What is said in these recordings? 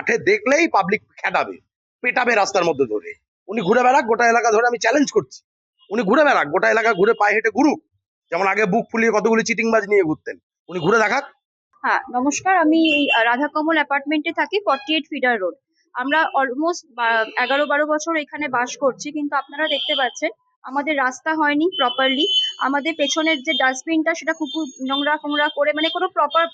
মাঠে দেখলেই পাবলিক খেদাবে, পেটাবে রাস্তার মধ্যে ধরে। উনি ঘুরে বেড়াক গোটা এলাকা ধরে, আমি চ্যালেঞ্জ করছি, উনি ঘুরে বেড়াক গোটা এলাকা, ঘুরে পায়ে হেঁটে ঘুরুক, যেমন আগে বুক ফুলিয়ে কতগুলি চিটিংবাজ নিয়ে ঘুরতেন, উনি ঘুরে দেখাক। হ্যাঁ, নমস্কার। আমি এই রাধা কমল অ্যাপার্টমেন্টে থাকি, 48 ফিডার রোড। আমরা অলমোস্ট 11-12 বছর এখানে বাস করছি, কিন্তু আপনারা দেখতে পাচ্ছেন আমাদের রাস্তা হয়নি প্রপারলি। আমাদের পেছনের যে ডাস্টবিনটা সেটা কুকুর নোংরা ফোংরা করে, মানে কোনো প্রপার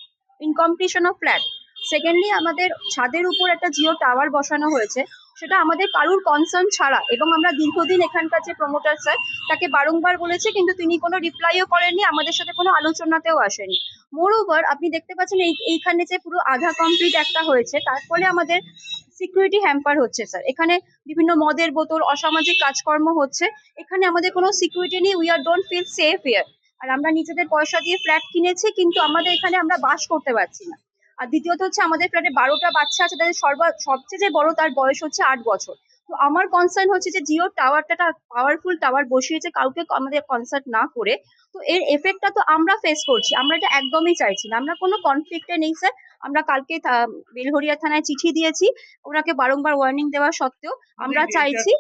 ইনকমপ্লিশন অফ ফ্ল্যাট। সেকেন্ডলি, আমাদের ছাদের উপর একটা জিও টাওয়ার বসানো হয়েছে, সেটা আমাদের কারুর কনসার্ন ছাড়া, এবং আমরা দীর্ঘদিন এখানকার যে প্রমোটার স্যার তাকে বারংবার বলেছি, কিন্তু তিনি কোনো রিপ্লাইও করেননি, আমাদের সাথে কোনো আলোচনাতেও আসেনি। মোরওভার, আপনি দেখতে পাচ্ছেন এইখানে যে পুরো আধা কমপ্লিট একটা হয়েছে, তার ফলে আমাদের সিকিউরিটি হ্যাম্পার হচ্ছে স্যার। এখানে বিভিন্ন মদের বোতল, অসামাজিক কাজকর্ম হচ্ছে। এখানে আমাদের কোনো সিকিউরিটি নেই, we are don't feel safe here. আর আমরা নিজেদের পয়সা দিয়ে ফ্ল্যাট কিনেছি, কিন্তু আমাদের এখানে আমরা বাস করতে পারছি না। আর দ্বিতীয়ত হচ্ছে, আমাদের ফ্ল্যাটে 12টা বাচ্চা আছে, তাদের সবচেয়ে যে বড়, তার বয়স হচ্ছে 8 বছর। তো আমার কনসার্ন হচ্ছে যে জিও টাওয়ারটা পাওয়ারফুল টাওয়ার বসিয়েছে, কাউকে আমাদের কনসাল্ট না করে। তো এর এফেক্টটা তো আমরা ফেস করছি, আমরা এটা একদমই চাইছি না। আমরা কোনো কনফ্লিক্টে নেই স্যার। আমরা কালকে বেলঘরিয়া থানায় চিঠি দিয়েছি, ওনাকে বারংবার ওয়ার্নিং দেওয়া সত্ত্বেও আমরা চাইছি।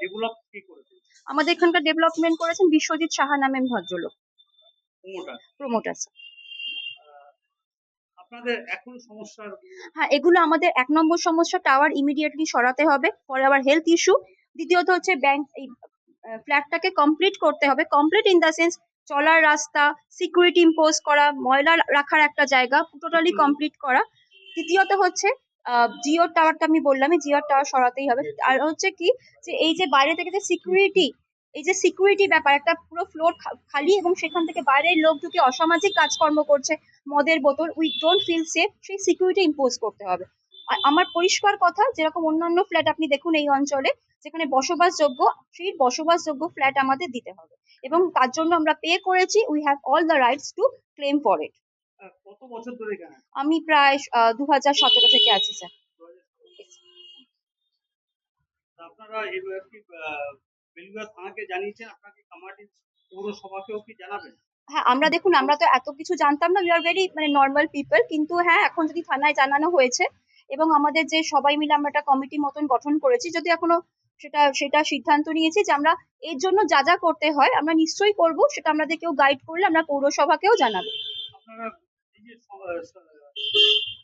আমাদের এখানকার ডেভেলপমেন্ট করেছেন বিশ্বজিৎ সাহা নামে ভদ্রলোক, প্রমোটার স্যার। আপনাদের এখন সমস্যার হ্যাঁ, এগুলো আমাদের 1 নম্বর সমস্যা, টাওয়ার ইমিডিয়েটলি সরাতে হবে ফর আওয়ার হেলথ ইস্যু। দ্বিতীয়ত হচ্ছে ব্যাংক এই ফ্ল্যাটটাকে কমপ্লিট করতে হবে, কমপ্লিট ইন দ্য সেন্স চলার রাস্তা, সিকিউরিটি ইম্পোজ করা, ময়লা রাখার একটা জায়গা টোটালি কমপ্লিট করা। তৃতীয়ত হচ্ছে জিও টাওয়ারটা আমি বললাম, জিও টাওয়ার সরাতেই হবে। আর হচ্ছে কি, যে এই যে বাইরে থেকে যে সিকিউরিটি, এই যে সিকিউরিটি ব্যাপার, একটা পুরো ফ্লোর খালি, এবং সেখান থেকে বাইরের লোক ঢুকে অসামাজিক কাজকর্ম করছে, মদের বোতল, উই ডোন্ট ফিল সেফ, সেই সিকিউরিটি ইম্পোজ করতে হবে। আর আমার পরিষ্কার কথা, যেরকম অন্যান্য ফ্ল্যাট আপনি দেখুন এই অঞ্চলে যেখানে বসবাসযোগ্য, সেই বসবাসযোগ্য ফ্ল্যাট আমাদের দিতে হবে, এবং তার জন্য আমরা পে করেছি। We have all the rights to claim for it. কত বছর ধরে এখানে আমি প্রায় 2017 থেকে আছি স্যার। আপনারা এবার কি বেলুড়া থানাকে জানিয়েছেন? আপনাকে কামারহাটি পৌরসভাকেও কি জানাবেন? হ্যাঁ, আমরা দেখুন, আমরা তো এত কিছু জানতাম না, উই আর ভেরি মানে নর্মাল পিপল, কিন্তু হ্যাঁ, এখন যদি থানায় জানানো হয়েছে, এবং আমাদের যে সবাই মিলে আমরা একটা কমিটি মতন গঠন করেছি, যদি এখনো সেটা সিদ্ধান্ত নিয়েছি যে আমরা এর জন্য যা যা করতে হয় আমরা নিশ্চয়ই করব, সেটা আমাদের কেউ গাইড করলে আমরা পৌরসভাকেও জানাবো। আপনারা এই যে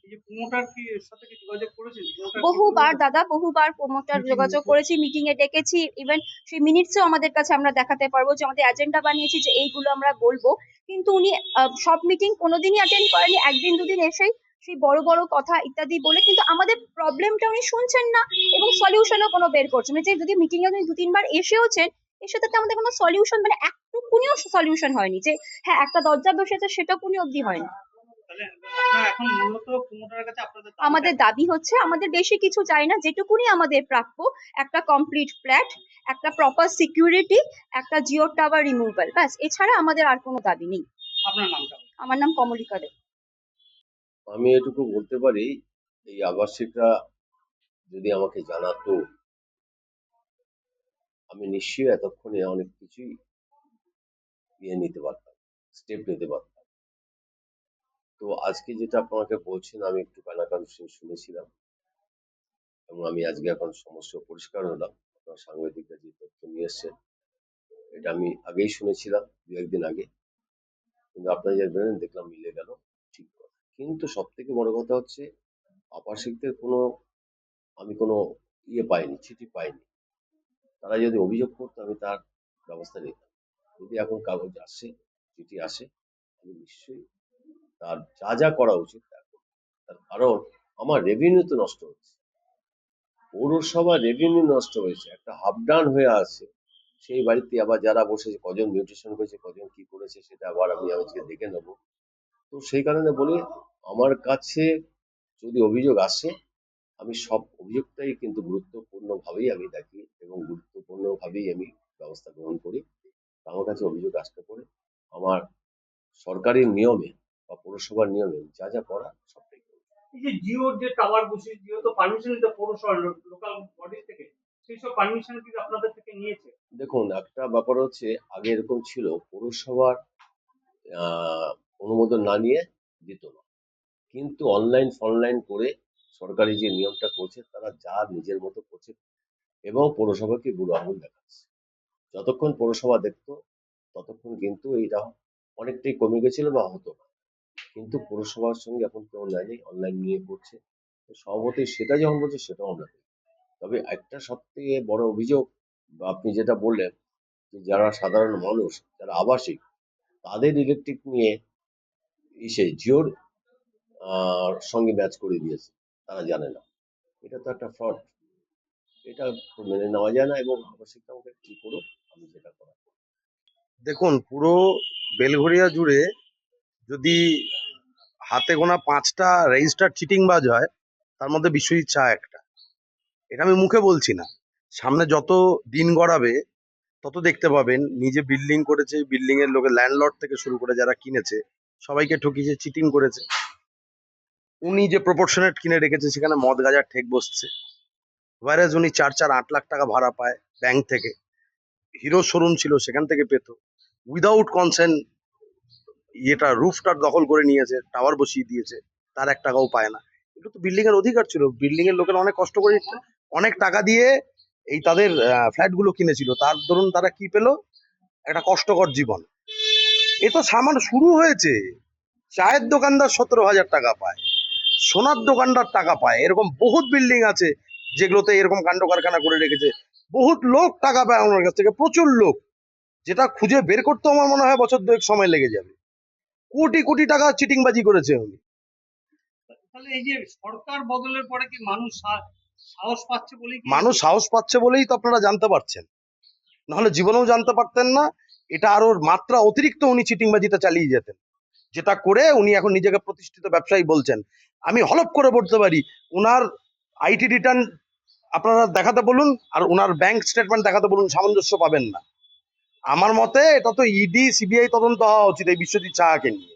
এই যে প্রমোটার কি এর সাথে কি যোগাযোগ করেছেন? বহুবার দাদা, বহুবার প্রমোটার যোগাযোগ করেছি, মিটিং এ ডেকেছি, ইভেন সেই মিনিটসও আমাদের কাছে আমরা দেখাতে পারবো, যে আমাদের এজেন্ডা বানিয়েছি যে এইগুলো আমরা বলবো। কিন্তু উনি সব মিটিং কোনোদিনই অ্যাটেন্ড করেনি, একদিন দুদিন এসেই সেই বড় বড় কথা ইত্যাদি বলে, কিন্তু আমাদের প্রবলেমটা উনি শুনছেন না, এবং সলিউশনও কোনো বের করছেন না। যে যদি মিটিং এ উনি 2-3 বার এসেওছেন, এসে তাতে আমাদের কোনো সলিউশন, মানে একটুকুনিও সলিউশন হয়নি। যে হ্যাঁ, একটা দরজা বসেছে, সেটাকুনি অবধি হয়নি। তাহলে আপনারা এখন মূলত প্রমোটারের কাছে আপনাদের আমাদের দাবি হচ্ছে, আমাদের বেশি কিছু চাই না, যেটুকুনি আমাদের প্রাপ্য, একটা কমপ্লিট ফ্ল্যাট, একটা প্রপার সিকিউরিটি, একটা জিও টাওয়ার রিমুভাল, ব্যাস। এছাড়া আমাদের আর কোনো দাবি নেই। আপনার নামটা? আমার নাম কমলিকা দে। আমি এটুকু বলতে পারি, এই আবাসিকরা যদি আমাকে জানাতো, আমি নিশ্চয়ই এতক্ষণে অনেক কিছুই নিতে পারতাম, স্টেপ নিতে পারতাম। তো আজকে যেটা আপনাকে বলছেন, আমি একটু কানাকান শুনেছিলাম, এবং আমি আজকে এখন সমস্যা পরিষ্কার হলাম। আপনার সাংবাদিকরা যে তথ্য নিয়ে এসছেন, এটা আমি আগেই শুনেছিলাম, 2-1 দিন আগে, কিন্তু আপনারা যা বললেন দেখলাম মিলে গেল, ঠিক কথা। কিন্তু সব থেকে বড় কথা হচ্ছে, আবাসিকদের আমি কোনো পাইনি, চিঠি পাইনি। তারা যদি অভিযোগ করতো আমি তার ব্যবস্থা নিতাম। যদি এখন কাগজ আসে, চিঠি আসে, আমি নিশ্চয়ই তার যা যা করা উচিত তা করব। তার কারণ আমার রেভিনিউ তো নষ্ট হচ্ছে, পৌরসভা রেভিনিউ নষ্ট হয়েছে, একটা হাফ ডাউন হয়ে আছে। সেই বাড়িতে আবার যারা বসেছে, কজন মিউটেশন করেছে, কজন কি করেছে, সেটা আবার আমি আজকে দেখে নেব। তো সেই কারণে বলি, আমার কাছে যদি অভিযোগ আসে, আমি সব অভিযোগটাই কিন্তু গুরুত্বপূর্ণভাবেই আমি দেখি, এবং গুরুত্বপূর্ণভাবেই আমি ব্যবস্থা গ্রহণ করি। আমার কাছে অভিযোগ আসতে পারে, আমার সরকারি নিয়মে বা পৌরসভার নিয়মে যা যা করা সবটাই করি। এই যে জিওর যে টাওয়ার বসিয়ে, জিও তো পারমিশন নিতে পৌরসভা লোকাল বডি থেকে, সেই সব পারমিশন কি আপনাদের থেকে নিয়েছে? দেখুন, একটা ব্যাপার হচ্ছে, আগে এরকম ছিল, পৌরসভার অনুমোদন না নিয়ে দিত না, কিন্তু অনলাইন ফনলাইন করে সরকারি যে নিয়মটা করছে তারা যা নিজের মতো করছে এবং পৌরসভাকে বুড়ো আঙুল দেখাচ্ছে। যতক্ষণ পৌরসভা দেখতো ততক্ষণ কিন্তু এইটা অনেকটাই কমে গেছিল বা হতো না, কিন্তু পৌরসভার সঙ্গে এখন কেউ নেয়নি, অনলাইন নিয়ে করছে। তো সভাপতি সেটা যখন বলছে সেটাও আমরা করি। তবে একটা সবথেকে বড় অভিযোগ বা আপনি যেটা বললেন যে যারা সাধারণ মানুষ যারা আবাসিক তাদের ইলেকট্রিক নিয়ে জিওর সঙ্গে ম্যাচ করে দিয়েছে, তারা জানে না। এটা তো একটা ফ্রড, এটা তো মেনে নেওয়া যায় না এবং আবাসিক আমাকে কি করুক, আমি যেটা করার। দেখুন, পুরো বেলঘরিয়া জুড়ে যদি হাতে গোনা 5টা রেজিস্টার্ড চিটিংবাজ হয়, তার মধ্যে বিশ্বজিৎ শাহ একটা। এটা আমি মুখে বলছি না, সামনে যত দিন গড়াবে তত দেখতে পাবেন। নিজে বিল্ডিং করেছে, বিল্ডিং এর লোকে ল্যান্ডলর্ড থেকে শুরু করে যারা কিনেছে সবাইকে ঠকিয়েছে, চিটিং করেছে। উনি যে প্রপোর্শনেট কিনে রেখেছে সেখানে মদ গাজার ঠেক বসছে, ওয়ারেজ উনি 4-8 লাখ টাকা ভাড়া পায় ব্যাংক থেকে। হিরো শোরুম ছিল সেখান থেকে পেত, উইদাউট কনসেন্ট ইয়েটা রুফটার দখল করে নিয়েছে, টাওয়ার বসিয়ে দিয়েছে, তার 1 টাকাও পায় না। এটা তো বিল্ডিং এর অধিকার ছিল, বিল্ডিং এর লোকেরা অনেক কষ্ট করে অনেক টাকা দিয়ে এই তাদের ফ্ল্যাট গুলো কিনেছিল, তার দরুন তারা কি পেলো? একটা কষ্টকর জীবন। এ তো সামান্য শুরু হয়েছে। চায়ের দোকানদার 17,000 টাকা পায়, সোনার দোকানদার টাকা পায়, এরকম বহুত বিল্ডিং আছে যেগুলোতে এরকম কাণ্ড কারখানা করে রেখেছে। বহুত লোক টাকা পায় আমার কাছ থেকে, প্রচুর লোক, যেটা খুঁজে বের করতে আমার মনে হয় বছর 2 সময় লেগে যাবে। কোটি কোটি টাকা চিটিংবাজি করেছে উনি। তাহলে এই যে সরকার বদলের পরে কি মানুষ সাহস পাচ্ছে বলেই কি মানুষ সাহস পাচ্ছে বলেই তো আপনারা জানতে পারছেন, নাহলে জীবনেও জানতে পারতেন না। এটা আরো মাত্রা অতিরিক্ত উনি চিটিংবাজিটা চালিয়ে যেতেন, যেটা করে উনি এখন নিজেকে প্রতিষ্ঠিত ব্যবসায়ী বলছেন। আমি হলপ করে বলতে পারি, উনার আইটি রিটার্ন আপনারা দেখাতে বলুন আর উনার ব্যাংক স্টেটমেন্ট দেখাতে বলুন, সামঞ্জস্য পাবেন না। আমার মতে এটা তো ইডি সিবিআই তদন্ত হওয়া উচিত এই বিশ্বজিৎ সাহাকে নিয়ে।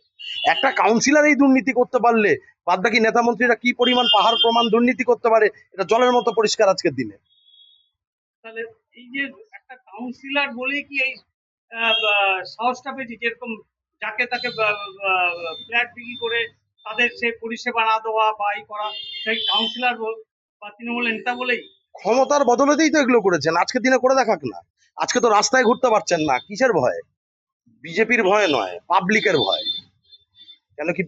একটা কাউন্সিলর এই দুর্নীতি করতে পারলে বাদ বাকি নেতা মন্ত্রীরা কি পরিমাণ পাহাড় প্রমাণ দুর্নীতি করতে পারে, এটা জলের মতো পরিষ্কার আজকের দিনে। তাহলে এই যে একটা কাউন্সিলর বলেই কি এই সাহসটা পেয়েছি, যেরকম যাকে তাকে ফ্ল্যাট বিক্রি করে তাদের সেই পরিষেবা না দেওয়া বা এই করা, সেই কাউন্সিলর বা তৃণমূলের নেতা বলেই? ক্ষমতার বদলেতেই তো এগুলো করেছেন, আজকের দিনে করে দেখাক না। আজকে তো রাস্তায় ঘুরতে পারছেন না, কিসের ভয়? বিজেপির ভয় নয়, পাবলিকের ভয়। কেন কি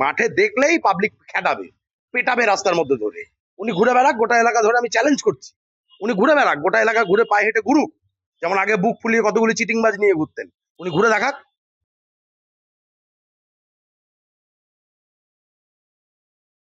মাঠে দেখলেই পাবলিক খেদাবে, পেটাবে রাস্তার মধ্যে ধরে। উনি ঘুরে বেড়াক গোটা এলাকা ধরে, আমি চ্যালেঞ্জ করছি। উনি ঘুরে বেড়াক গোটা এলাকা, ঘুরে পায়ে হেঁটে ঘুরুক, যেমন আগে বুক ফুলিয়ে কতগুলি চিটিংবাজ নিয়ে ঘুরতেন। উনি ঘুরে দেখাক,